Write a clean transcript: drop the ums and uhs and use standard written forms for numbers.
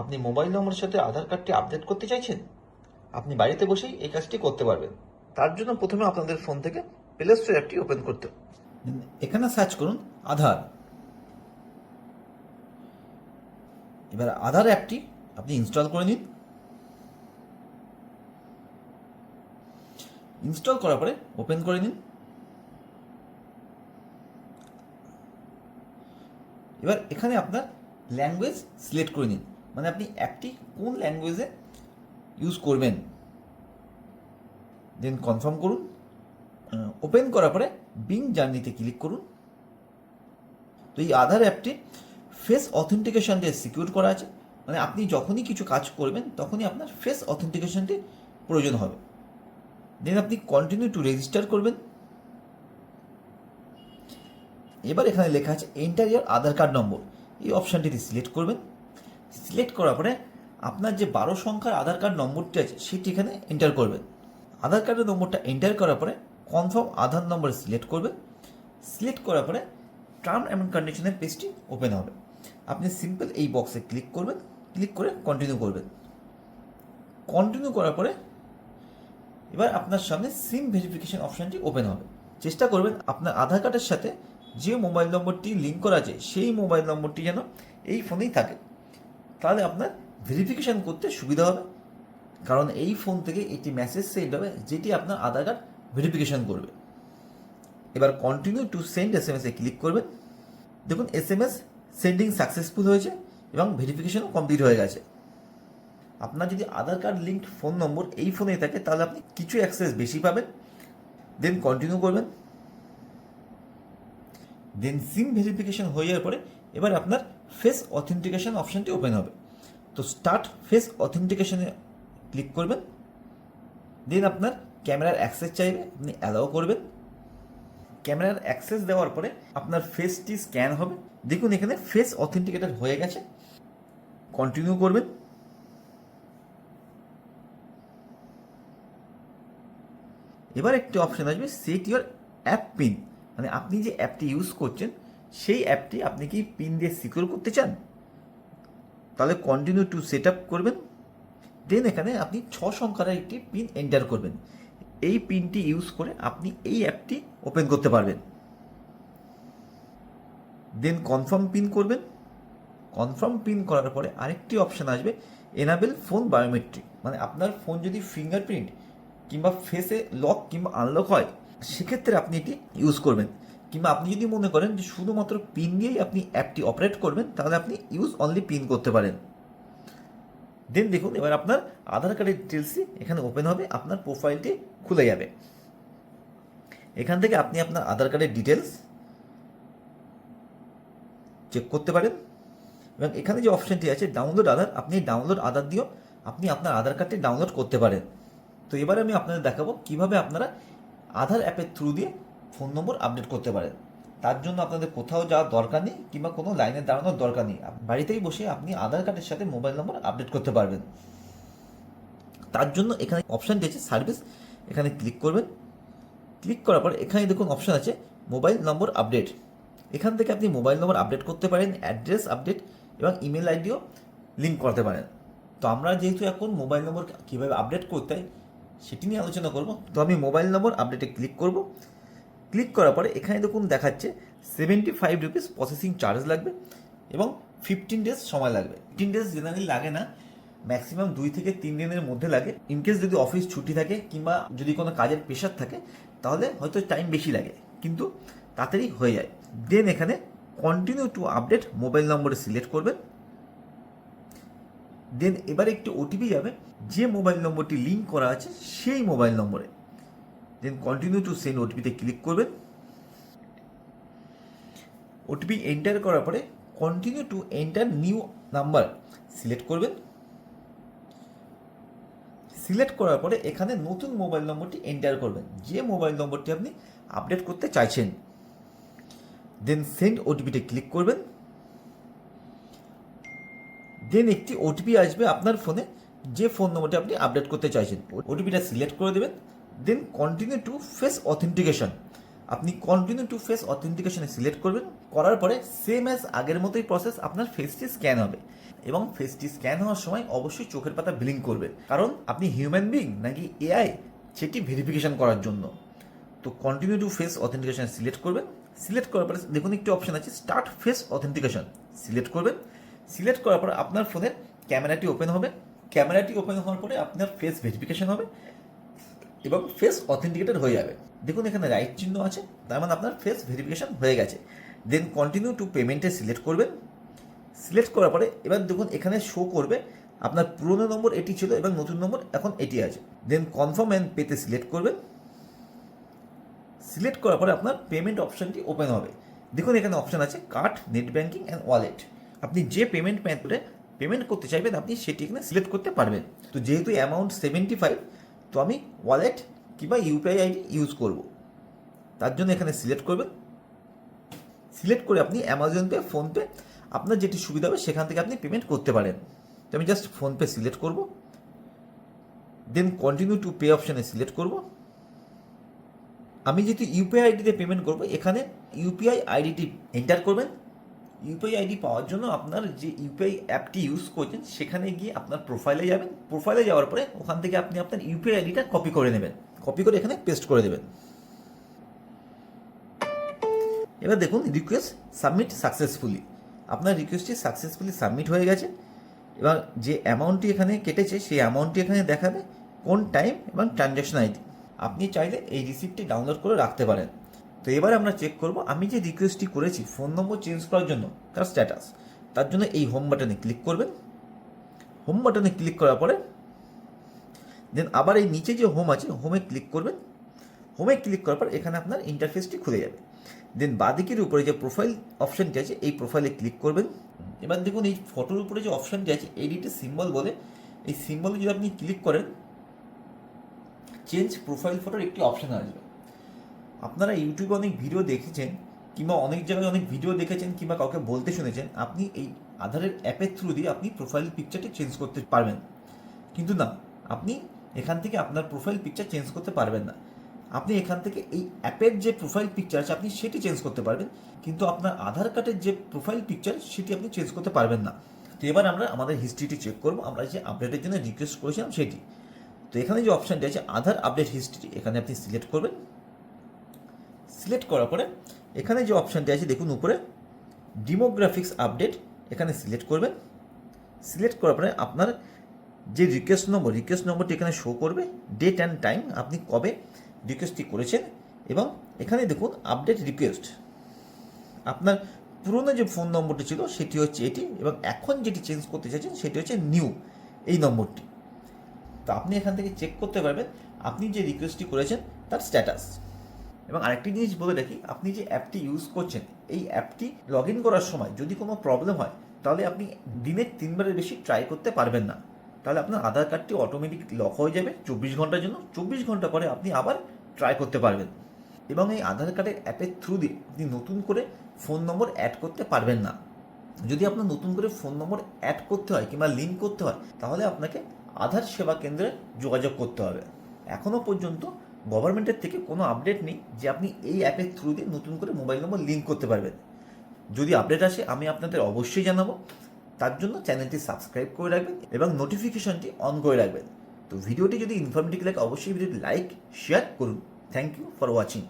আপনি মোবাইল নম্বরের সাথে আধার কার্ডটি আপডেট করতে চাইছেন? আপনি বাড়িতে বসেই এই কাজটি করতে পারবেন। তার জন্য প্রথমে আপনাদের ফোন থেকে প্লে স্টোর অ্যাপটি ওপেন করতে হবে। এখানে সার্চ করুন আধার। এবার আধার অ্যাপটি আপনি ইনস্টল করে নিন। ইনস্টল করার পরে ওপেন করে নিন। এবার এখানে আপনার ল্যাঙ্গুয়েজ সিলেক্ট করে নিন, মানে আপনি অ্যাপটি কোন ল্যাঙ্গুয়েজে ইউজ করবেন। দেন কনফার্ম করুন। ওপেন করার পরে বিং জার্নিতে ক্লিক করুন। তো এই আধার অ্যাপটি ফেস অথেন্টিকেশন দিয়ে সিকিউর করা আছে, মানে আপনি যখনই কিছু কাজ করবেন তখনই আপনার ফেস অথেন্টিকেশনটি প্রয়োজন হবে। দেন আপনি কন্টিনিউ টু রেজিস্টার করবেন। এবার এখানে লেখা আছে এন্টার ইয়ার আধার কার্ড নম্বর, এই অপশানটিতে সিলেক্ট করবেন। সিলেক্ট করার পরে আপনার যে 12 সংখ্যার আধার কার্ড নম্বরটি আছে সেটি এখানে এন্টার করবেন। আধার কার্ডের নম্বরটা এন্টার করার পরে কনফার্ম আধার নম্বর সিলেক্ট করবেন। সিলেক্ট করার পরে টার্ম অ্যান্ড কন্ডিশনের পেজটি ওপেন হবে। আপনি সিম্পল এই বক্সে ক্লিক করবেন, ক্লিক করে কন্টিনিউ করবেন। কন্টিনিউ করার পরে এবার আপনার সামনে সিম ভেরিফিকেশন অপশানটি ওপেন হবে। চেষ্টা করবেন আপনার আধার কার্ডের সাথে যে মোবাইল নম্বরটি লিঙ্ক করা আছে সেই মোবাইল নম্বরটি যেন এই ফোনেই থাকে, তাহলে আপনার ভেরিফিকেশান করতে সুবিধা হবে। কারণ এই ফোন থেকে একটি মেসেজ সেন্ড হবে যেটি আপনার আধার কার্ড ভেরিফিকেশান করবে। এবার কন্টিনিউ টু সেন্ড SMS-এ ক্লিক করবেন। দেখুন SMS সেন্ডিং সাকসেসফুল হয়েছে এবং ভেরিফিকেশনও কমপ্লিট হয়ে গেছে। আপনার যদি আধার কার্ড লিঙ্কড ফোন নম্বর এই ফোনেই থাকে তাহলে আপনি কিছু অ্যাক্সেস বেশি পাবেন। দেন কন্টিনিউ করবেন। দেন সিম ভেরিফিকেশন হয়ে যাওয়ার পরে এবার আপনার ফেস অথেন্টিকেশন অপশানটি ওপেন হবে। তো স্টার্ট ফেস অথেন্টিকেশনে ক্লিক করবেন। দেন আপনার ক্যামেরার অ্যাক্সেস চাইবে, আপনি অ্যালাউ করবেন। ক্যামেরার অ্যাক্সেস দেওয়ার পরে আপনার ফেসটি স্ক্যান হবে। দেখুন এখানে ফেস অথেন্টিকেটার হয়ে গেছে। কন্টিনিউ করবেন। এবার একটি অপশান আসবে সেট ইউর অ্যাপ পিন, মানে আপনি যে অ্যাপটি ইউজ করছেন সেই অ্যাপটি আপনি কি পিন দিয়ে সিকিউর করতে চান, তাহলে কন্টিনিউ টু সেট আপ করবেন। দেন এখানে আপনি 6 সংখ্যার একটি পিন এন্টার করবেন। এই পিনটি ইউজ করে আপনি এই অ্যাপটি ওপেন করতে পারবেন। দেন কনফার্ম পিন করবেন। কনফার্ম পিন করার পরে আরেকটি অপশান আসবে এনাবেল ফোন বায়োমেট্রিক, মানে আপনার ফোন যদি ফিঙ্গারপ্রিন্ট কিংবা ফেসে লক কিংবা আনলক হয় সেক্ষেত্রে আপনি এটি ইউজ করবেন। কিংবা আপনি যদি মনে করেন যে শুধুমাত্র পিন দিয়েই আপনি অ্যাপটি অপারেট করবেন তাহলে আপনি ইউজ অনলি পিন করতে পারেন। দেন দেখুন এবার আপনার আধার কার্ডের ডিটেলসই এখানে ওপেন হবে, আপনার প্রোফাইলটি খুলে যাবে। এখান থেকে আপনি আপনার আধার কার্ডের ডিটেলস চেক করতে পারেন এবং এখানে যে অপশানটি আছে ডাউনলোড আধার, আপনি ডাউনলোড আধার দিয়েও আপনি আপনার আধার কার্ডটি ডাউনলোড করতে পারেন। তো এবারে আমি আপনাদের দেখাবো কিভাবে আপনারা আধার অ্যাপের থ্রু দিয়ে ফোন নম্বর আপডেট করতে পারেন। তার জন্য আপনাদের কোথাও যাওয়ার দরকার নেই কিংবা কোনো লাইনে দাঁড়ানোর দরকার নেই, বাড়িতেই বসে আপনি আধার কার্ডের সাথে মোবাইল নম্বর আপডেট করতে পারবেন। তার জন্য এখানে অপশানটি আছে সার্ভিস, এখানে ক্লিক করবেন। ক্লিক করার পর এখানে দেখুন অপশান আছে মোবাইল নম্বর আপডেট। এখান থেকে আপনি মোবাইল নম্বর আপডেট করতে পারেন, অ্যাড্রেস আপডেট এবং ইমেল আইডিও লিঙ্ক করতে পারেন। তো আমরা যেহেতু এখন মোবাইল নম্বর কীভাবে আপডেট করতে হয় সেটি নিয়ে আলোচনা করব। তো আমি মোবাইল নম্বর আপডেটে ক্লিক করব। ক্লিক করার পরে এখানে দেখুন দেখাচ্ছে 75 রুপিস প্রসেসিং চার্জ লাগবে এবং 15 ডেজ সময় লাগবে। 15 ডেজ জেনারেলি লাগে না, ম্যাক্সিমাম 2 থেকে 3 দিনের মধ্যে লাগে। ইনকেস যদি অফিস ছুটি থাকে কিংবা যদি কোনো কাজের প্রেশার থাকে তাহলে হয়তো টাইম বেশি লাগে, কিন্তু তাড়াতাড়ি হয়ে যায়। দেন এখানে কন্টিনিউ টু আপডেট মোবাইল নম্বরে সিলেক্ট করবেন। দেন এবার একটি ওটিপি যাবে যে মোবাইল নম্বরটি লিঙ্ক করা আছে সেই মোবাইল নম্বরে। দেন কন্টিনিউ টু সেন্ড ওটিপিতে ক্লিক করবেন। ওটিপি এন্টার করার পরে continue to enter new number select করবেন। সিলেক্ট করার পরে এখানে নতুন মোবাইল নম্বরটি এন্টার করবেন, যে মোবাইল নম্বরটি আপনি আপডেট করতে চাইছেন। দেন সেন্ড ওটিপিতে ক্লিক করবেন। দেন একটি ওটিপি আসবে আপনার ফোনে, যে ফোন নম্বরটি আপনি আপডেট করতে চাইছেন ওটিপিটা সিলেক্ট করে দেবেন। Then continue to face authentication, আপনি কন্টিনিউ টু ফেস অথেন্টিকেশনে সিলেক্ট করবেন। করার পরে সেম অ্যাজ আগের মতোই প্রসেস, আপনার ফেসটি স্ক্যান হবে এবং ফেসটি স্ক্যান হওয়ার সময় অবশ্যই চোখের পাতা ব্লিঙ্ক করবে, কারণ আপনি হিউম্যান বিং নাকি এআই সেটি ভেরিফিকেশন করার জন্য। তো continue to face authentication select করবেন। সিলেক্ট করার পরে দেখুন একটি অপশন আছে স্টার্ট ফেস অথেন্টিকেশন, সিলেক্ট করবেন। সিলেক্ট করার পরে আপনার ফোনের ক্যামেরাটি ওপেন হবে। ক্যামেরাটি ওপেন হওয়ার পরে আপনার ফেস ভেরিফিকেশন হবে এবং ফেস অথেন্টিকেটেড হয়ে যাবে। দেখুন এখানে রাইট চিহ্ন আছে, তার মানে আপনার ফেস ভেরিফিকেশন হয়ে গেছে। দেন কন্টিনিউ টু পেমেন্টে সিলেক্ট করবেন। সিলেক্ট করার পরে এবার দেখুন এখানে শো করবে আপনার পুরনো নম্বর এটি ছিল এবং নতুন নম্বর এখন এটি আছে। দেন কনফার্ম অ্যান্ড পেতে সিলেক্ট করবেন। সিলেক্ট করার পরে আপনার পেমেন্ট অপশানটি ওপেন হবে। দেখুন এখানে অপশান আছে card, net banking and wallet. আপনি যে পেমেন্ট মেথডে পেমেন্ট করতে চাইবেন আপনি সেটি এখানে সিলেক্ট করতে পারবেন। তো যেহেতু অ্যামাউন্ট 75, তো আমি ওয়ালেট কিংবা ইউপিআই আইডি ইউজ করব, তার জন্য এখানে সিলেক্ট করবেন। সিলেক্ট করে আপনি অ্যামাজন পে, ফোনপে, আপনার যেটি সুবিধা হবে সেখান থেকে আপনি পেমেন্ট করতে পারেন। তো আমি জাস্ট ফোনপে সিলেক্ট করব। দেন কন্টিনিউ টু পে অপশানে সিলেক্ট করব। আমি যেহেতু ইউপিআই আইডিতে পেমেন্ট করব, এখানে ইউপিআই আইডিটি এন্টার করবেন। ইউপিআই আইডি পাওয়ার জন্য আপনার যে ইউপিআই অ্যাপটি ইউজ করছেন সেখানে গিয়ে আপনার প্রোফাইলে যাবেন। প্রোফাইলে যাওয়ার পরে ওখান থেকে আপনি আপনার ইউপিআই আইডিটা কপি করে নেবেন, কপি করে এখানে পেস্ট করে দেবেন। এবার দেখুন রিকোয়েস্ট সাবমিট সাকসেসফুলি, আপনার রিকোয়েস্টটি সাকসেসফুলি সাবমিট হয়ে গেছে। এবার যে অ্যামাউন্টটি এখানে কেটেছে সেই অ্যামাউন্টটি এখানে দেখাবে, কোন টাইম এবং ট্রানজ্যাকশন আইডি। আপনি চাইলে এই রিসিপ্টটি ডাউনলোড করে রাখতে পারেন। তো এবার আমরা চেক করব আমি যে রিকোয়েস্টটি করেছি ফোন নম্বর চেঞ্জ করার জন্য তার স্ট্যাটাস। তার জন্য এই হোম বাটনে ক্লিক করবেন। হোম বাটনে ক্লিক করার পরে দেন আবার এই নিচে যে হোম আছে হোমে ক্লিক করবেন। হোমে ক্লিক করার পর এখানে আপনার ইন্টারফেসটি খুলে যাবে। দেন বাঁদিকের উপরে যে প্রোফাইল অপশানটি আছে এই প্রোফাইলে ক্লিক করবেন। এবার দেখুন এই ফটোর উপরে যে অপশানটি আছে এডিট সিম্বল বলে, এই সিম্বলে যদি আপনি ক্লিক করেন চেঞ্জ প্রোফাইল ফটোর একটি অপশান আসবে। আপনারা ইউটিউবে অনেক ভিডিও দেখেছেন কিংবা অনেক জায়গায় অনেক ভিডিও দেখেছেন কিংবা কাউকে বলতে শুনেছেন আপনি এই আধারের অ্যাপের থ্রু দিয়ে আপনি প্রোফাইল পিকচারটি চেঞ্জ করতে পারবেন, কিন্তু না, আপনি এখান থেকে আপনার প্রোফাইল পিকচার চেঞ্জ করতে পারবেন না। আপনি এখান থেকে এই অ্যাপের যে প্রোফাইল পিকচার আছে আপনি সেটি চেঞ্জ করতে পারবেন, কিন্তু আপনার আধার কার্ডের যে প্রোফাইল পিকচার সেটি আপনি চেঞ্জ করতে পারবেন না। তো এবার আমরা আমাদের হিস্ট্রিটি চেক করব, আমরা যে আপডেটের জন্য রিকোয়েস্ট করেছিলাম সেটি। তো এখানে যে অপশানটি আছে আধার আপডেট হিস্ট্রি, এখানে আপনি সিলেক্ট করবেন। সিলেক্ট করার পরে এখানে যে অপশানটি আছে দেখুন উপরে ডেমোগ্রাফিক্স আপডেট, এখানে সিলেক্ট করবেন। সিলেক্ট করার পরে আপনার যে রিকোয়েস্ট নম্বরটি এখানে শো করবে, ডেট অ্যান্ড টাইম আপনি কবে রিকোয়েস্টটি করেছেন, এবং এখানে দেখুন আপডেট রিকোয়েস্ট, আপনার পুরনো যে ফোন নম্বরটি ছিল সেটি হচ্ছে এটি, এবং এখন যেটি চেঞ্জ করতে চাইছেন সেটি হচ্ছে নিউ এই নম্বরটি। তো আপনি এখান থেকে চেক করতে পারবেন আপনি যে রিকোয়েস্টটি করেছেন তার স্ট্যাটাস। এবং আরেকটি জিনিস বলে রাখি, আপনি যে অ্যাপটি ইউজ করছেন এই অ্যাপটি লগ ইন করার সময় যদি কোনো প্রবলেম হয় তাহলে আপনি দিনে 3 বারের বেশি ট্রাই করতে পারবেন না, তাহলে আপনার আধার কার্ডটি অটোমেটিক লক হয়ে যাবে 24 ঘন্টার জন্য। 24 ঘন্টা পরে আপনি আবার ট্রাই করতে পারবেন। এবং এই আধার কার্ডের অ্যাপের থ্রু দিয়ে আপনি নতুন করে ফোন নম্বর অ্যাড করতে পারবেন না। যদি আপনার নতুন করে ফোন নম্বর অ্যাড করতে হয় কিংবা লিঙ্ক করতে হয় তাহলে আপনাকে আধার সেবা কেন্দ্রে যোগাযোগ করতে হবে। এখনও পর্যন্ত গভর্নমেন্টের থেকে কোনো আপডেট নেই যে আপনি এই অ্যাপের থ্রু দিয়ে নতুন করে মোবাইল নম্বর লিঙ্ক করতে পারবেন। যদি আপডেট আসে আমি আপনাদের অবশ্যই জানাবো, তার জন্য চ্যানেলটি সাবস্ক্রাইব করে রাখবেন এবং নোটিফিকেশনটি অন করে রাখবেন। তো ভিডিওটি যদি ইনফরমেটিভ লাগে অবশ্যই ভিডিওটি লাইক শেয়ার করুন। Thank you for watching.